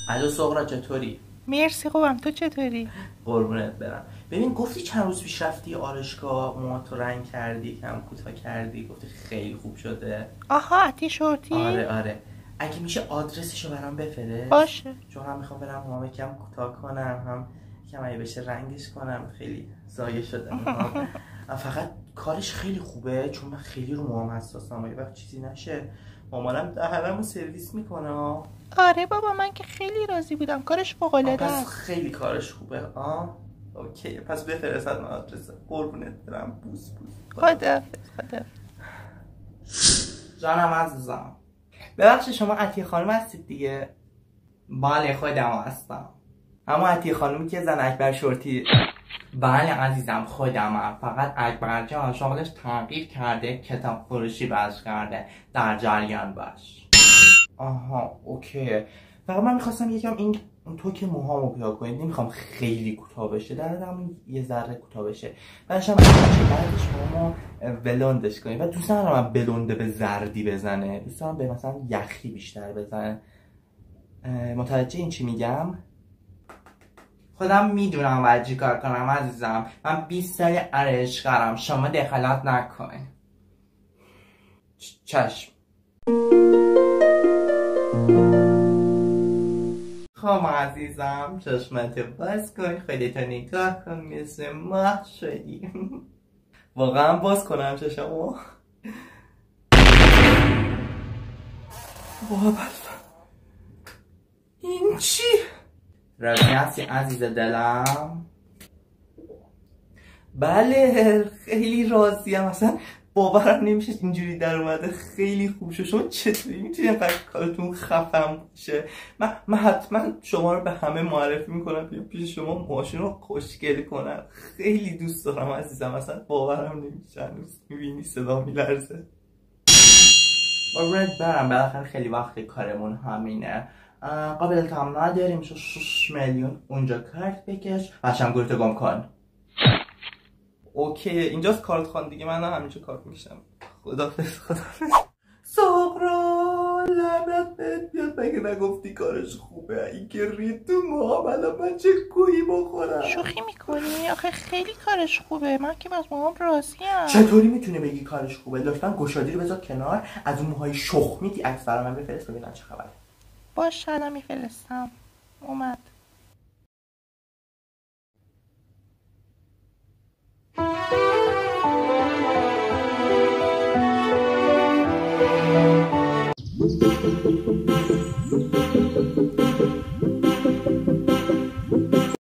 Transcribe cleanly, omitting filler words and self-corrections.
الو سغرا چطوری؟ مرسی خوبم، تو چطوری؟ قربونت برم. ببین گفتی چند روز پیش رفتی آرایشگاه موهاتو رنگ کردی کم کوتاه کردی، گفتی خیلی خوب شده. آها عتی شورتی؟ آره اگه میشه آدرسشو برام بفرست، باشه. چون هم میخوام برم موهامو کم کوتاه کنم، هم کم اگه بشه رنگش کنم، خیلی زایه شده موهام. فقط کارش خیلی خوبه چون من خیلی رو موهام حساسم، یه وقت چیزی نشه مامانم دهنمو سرویس میکنه. آره بابا، من که خیلی راضی بودم، کارش فوق‌العاده پس است. خیلی کارش خوبه. اوکی، پس بفرستد من آدرس. قربونت برم. بوس خداحافظ. جانم عزیزم. ببخشید شما عطیه خانم هستید دیگه؟ بله خودم هستم، اما عطیه خانمی که زن اکبر شورتی. بله عزیزم خودمم، فقط اکبر جان شغلش تغییر کرده، کتاب فروشی بس کرده، در جریان باش. آها اوکی. فقط من میخواستم یکم این تو که موهامو کوتاه کنید، نمیخوام خیلی کوتاه بشه، در همین یه ذره کوتاه بشه. بعدش هم بعدش موهامو بلوندش کنید. و دوست ندارم من بلونده به زردی بزنه، دوست دارم به مثلا یخی بیشتر بزنه. متوجه این چی میگم؟ خودم میدونم باید چی کار کنم عزیزم، من 20 سال عشقرم، شما دخالت نکن. چشم. خب عزیزم چشمت باز کن، خودتو نگاه کن، مثل ماه شدی. واقعا باز کنم چشمو؟ بابا این چی؟ راضی هستی عزیز دلم؟ بله خیلی راضیم، اصلا باورم نمیشه اینجوری در اومده، خیلی خوب شد. شما چطوری میتونی اینقدر کارتون خفن باشه؟ من حتما شما رو به همه معرفی میکنم پیش شما ماشین رو خوشگل کنم. خیلی دوست دارم عزیزم، اصلا باورم نمیشه، هنوز میبینی صدا میلرزه. قربونت برم، بالاخره خیلی وقت کارمون همینه. قابلت هم نداریم، 6 میلیون اونجا کارت بکش بچم گروتو گم کن. اوکی اینجاست کارت خان دیگه، من همینجا کارت میشم. خدافظ. سغرا لعنت بهت بیاد، مگه نگفتی کارش خوبه؟ این که رید تو موهام، الان من چه گویی بخورم؟ شوخی میکنی؟ آخه خیلی کارش خوبه، من که از مامان راضیم. چطوری میتونی بگی کارش خوبه؟ لطفا گشادی رو بذار کنار، از اون موهای شخمیتی عکس برای من بفرست ببینم چه خبره. باشه الان میفرستم. اومد.